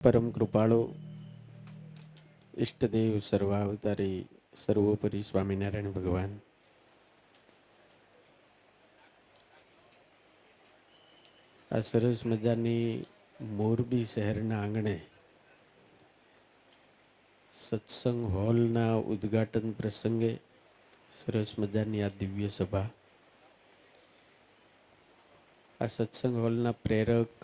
પરમ કૃપાળુ ઈષ્ટદેવ સર્વાવતારી સર્વોપરી સ્વામિનારાયણ ભગવાન આ સરસ મજાની મોરબી શહેરના આંગણે સત્સંગ હોલના ઉદ્ઘાટન પ્રસંગે સરસ મજાની આ દિવ્ય સભા, આ સત્સંગ હોલના પ્રેરક,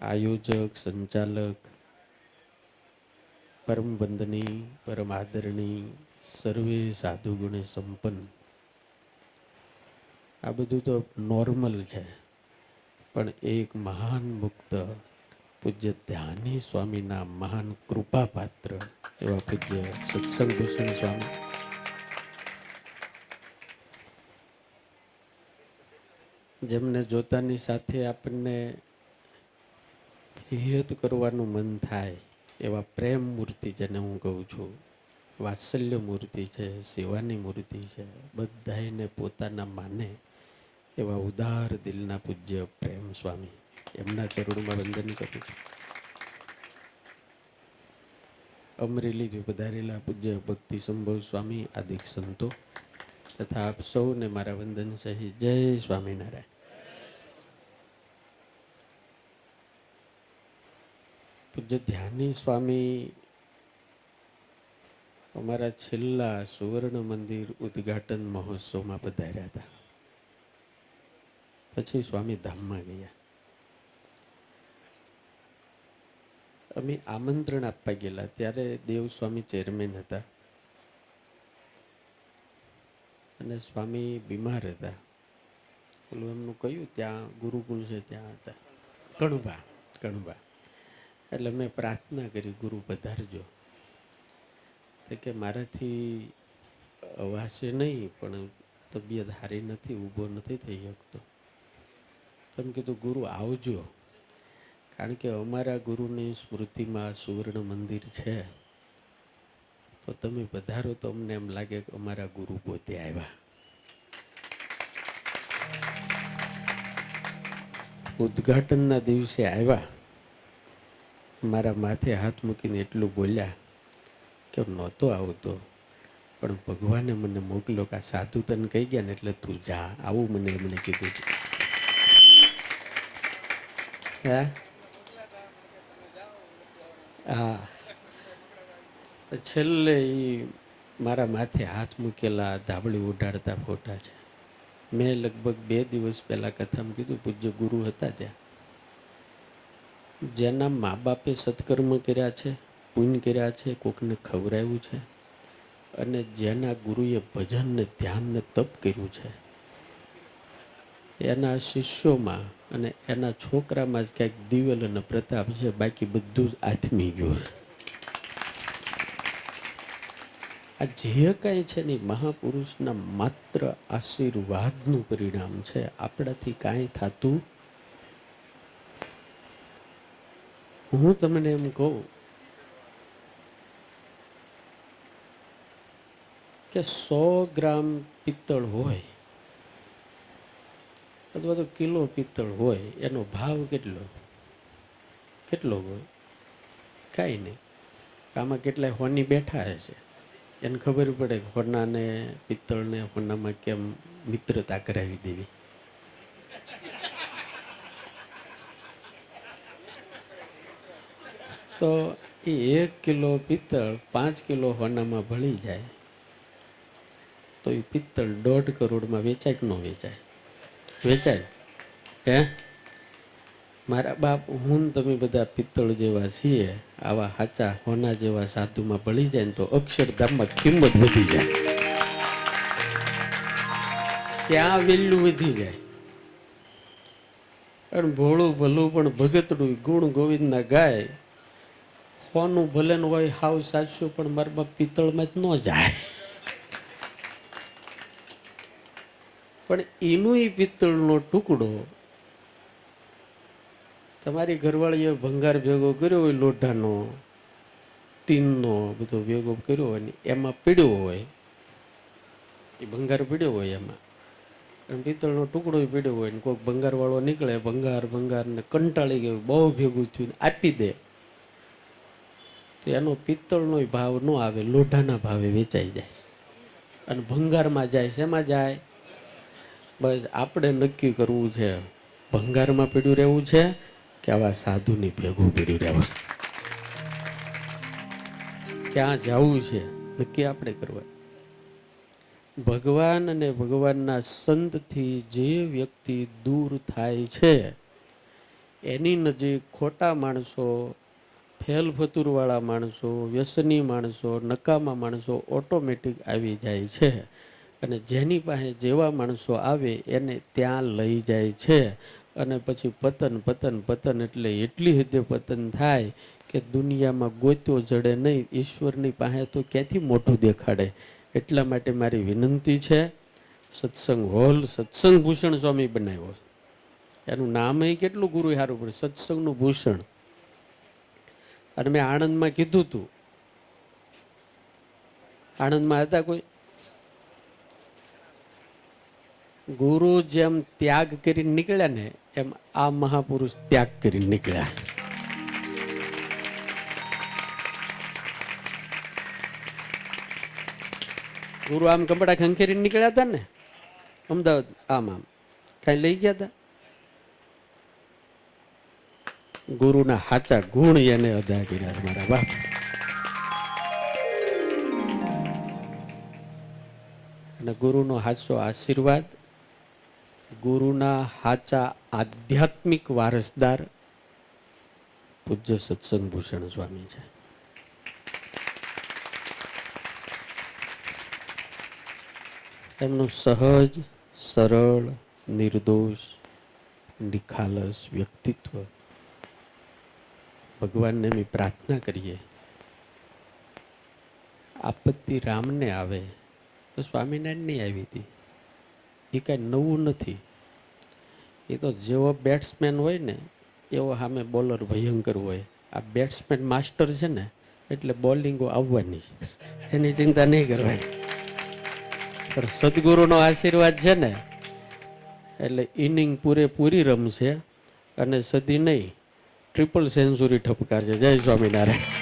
આયોજક, સંચાલક, પરમ વંદની, પરમ આદરણી, સર્વે સાધુ ગુણે સંપન્ન, આ બધું તો નોર્મલ છે, પણ એક મહાન મુક્ત પૂજ્ય ધ્યાની સ્વામીના મહાન કૃપા પાત્ર એવા પૂજ્ય સત્સંગ ભૂષણ સ્વામી, જેમને જોતાની સાથે આપણને હિયત કરવાનું મન થાય એવા પ્રેમ મૂર્તિ, જેને હું કહું છું, વાત્સલ્ય મૂર્તિ છે, સેવાની મૂર્તિ છે, બધાને પોતાના માને એવા ઉદાર દિલના પૂજ્ય પ્રેમ સ્વામી, એમના ચરણોમાં વંદન કરું છું. અમરેલીથી પધારેલા પૂજ્ય ભક્તિ સંભવ સ્વામી, આદિક સંતો તથા આપ સૌને મારા વંદન સહિત જય સ્વામિનારાયણ. પૂજ્ય ધ્યાની સ્વામી અમારા છેલ્લા સુવર્ણ મંદિર ઉદ્ઘાટન મહોત્સવમાં પધાર્યા હતા. પછી સ્વામી ધામમાં ગયા. અમે આમંત્રણ આપવા ગયેલા ત્યારે દેવ સ્વામી ચેરમેન હતા અને સ્વામી બીમાર હતા. પેલું એમનું કયું ત્યાં ગુરુકુળ છે ત્યાં હતા, કણુભા. એટલે મેં પ્રાર્થના કરી, ગુરુ પધારજો. તો કે મારાથી અવાશે નહીં, પણ તબિયત સારી નથી, ઊભો નથી થઈ શકતો. તમે કીધું ગુરુ આવજો, કારણ કે અમારા ગુરુની સ્મૃતિમાં સુવર્ણ મંદિર છે, તો તમે પધારો તો અમને એમ લાગે કે અમારા ગુરુ પોતે આવ્યા. ઉદ્ઘાટનના દિવસે આવ્યા, મારા માથે હાથ મૂકીને એટલું બોલ્યા કે નહોતો આવતો, પણ ભગવાને મને મોકલો કે આ સાધુ તને કહી ગયા ને એટલે તું જા, આવું મને એમને કીધું. હા, છેલ્લે એ મારા માથે હાથ મૂકેલા, ધાબળી ઉડાડતા ફોટા છે. મેં લગભગ 2 દિવસ પહેલા કથામાં કીધું, પૂજ્ય ગુરુ હતા ત્યાં, જેના મા બાપે સત્કર્મ કર્યા છે, પુણ્ય કર્યા છે, કોકને ખવડાવ્યું છે, અને જેના ગુરુએ ભજન ને ધ્યાન ને તપ કર્યું છે, એના શિષ્યોમાં અને એના છોકરામાં જ ક્યાંક દિવ્ય અને પ્રતાપ છે, બાકી બધું જ આથમી ગયું છે. આ જે કાંઈ છે ને મહાપુરુષના માત્ર આશીર્વાદનું પરિણામ છે. આપણાથી કાંઈ થતું. હું તમને એમ કહું કે 100 ગ્રામ પિત્તળ હોય અથવા તો કિલો પિત્તળ હોય, એનો ભાવ કેટલો હોય? કાંઈ નહીં. આમાં કેટલાય હોની બેઠા હશે, એને ખબર પડે કે હોનાને પિત્તળને હોનામાં કેમ મિત્રતા કરાવી દેવી. તો એ 1 કિલો પિત્તળ 5 કિલો હોનામાં ભળી જાય તો એ પિત્તળ 1.5 કરોડમાં વેચાય કે ન વેચાય? વેચાય. હે, મારા બાપ, હું તમે બધા પિત્તળ જેવા છીએ, આવા સાચા હોના જેવા સાધુમાં ભળી જાય ને તો અક્ષરધામમાં કિંમત વધી જાય, ત્યાં વેલ્યુ વધી જાય. અને ભોળું ભલું પણ ભગતડું ગુણ ગોવિંદના ગાય, હોનું ભલે ન હોય હાવ સાચું, પણ મારા બાપ પિત્તળમાં જ ન જાય. પણ એનું એ પિત્તળનો ટુકડો તમારી ઘરવાળીએ ભંગાર ભેગો કર્યો હોય, લોઢાનો, ટીનનો બધો ભેગો કર્યો હોય ને એમાં પીડ્યો હોય, એ ભંગાર પીડ્યો હોય એમાં, અને પિત્તળનો ટુકડો પીડ્યો હોય ને કોઈક ભંગારવાળો નીકળે, ભંગાર ને કંટાળી ગયું, બહુ ભેગું થયું, આપી દે, તો એનો પિત્તળનો ભાવ ન આવે, લોઢાના ભાવે વેચાઈ જાય અને ભંગારમાં જાય. શેમાં જાય? બસ આપણે નક્કી કરવું છે, ભંગારમાં પીડ્યું રહેવું છે કે આવા સાધુની ભેગું પીડ્યું રહેવું છે, ક્યાં જવું છે નક્કી આપણે કરવા. ભગવાન અને ભગવાનના સંતથી જે વ્યક્તિ દૂર થાય છે એની નજીક ખોટા માણસો, ફેલ ફતુરવાળા માણસો, વ્યસની માણસો, નકામા માણસો ઓટોમેટિક આવી જાય છે અને જેની પાસે જેવા માણસો આવે એને ત્યાં લઈ જાય છે. અને પછી પતન પતન પતન એટલે એટલી હદે પતન થાય કે દુનિયામાં ગોત્યો જડે નહીં, ઈશ્વરની પાસે તો ક્યાંથી મોઢું દેખાડે. એટલા માટે મારી વિનંતી છે, સત્સંગ હોલ સત્સંગ ભૂષણ સ્વામી બનાવ્યો, એનું નામ એ કેટલું ગુરુ સારું પડે, સત્સંગનું ભૂષણ. અને મેં આણંદમાં કીધું હતું, આણંદમાં હતા કોઈ ગુરુ જેમ ત્યાગ કરીને નીકળ્યા ને એમ આ મહાપુરુષ ત્યાગ કરીને નીકળ્યા. ગુરુ આમ કપડા ખંખેરીને નીકળ્યા હતા ને અમદાવાદ, આમ કઈ લઈ ગયા હતા? ગુરુના સાચા ગુણ એને અદા કર્યા મારા બાપ. અને ગુરુનો સાચો આશીર્વાદ, ગુરુના સાચા આધ્યાત્મિક વારસદાર પૂજ્ય સત્સંગ ભૂષણ સ્વામી છે. એમનું સહજ, સરળ, નિર્દોષ, નિખાલસ વ્યક્તિત્વ. ભગવાનને અમે પ્રાર્થના કરીએ, આપત્તિ રામને આવે તો સ્વામિનારાયણની આવી હતી. એ કાંઈ નવું નથી. એ તો જેવો બેટ્સમેન હોય ને એવો સામે બોલર ભયંકર હોય. આ બેટ્સમેન માસ્ટર છે ને એટલે બોલિંગો આવવાની, એની ચિંતા નહીં કરવાની. પણ સદગુરુનો આશીર્વાદ છે ને એટલે ઇનિંગ પૂરેપૂરી રમશે અને સદી નહીં, ટ્રિપલ સેન્ચુરી ઠપકારશે. જય સ્વામિનારાયણ.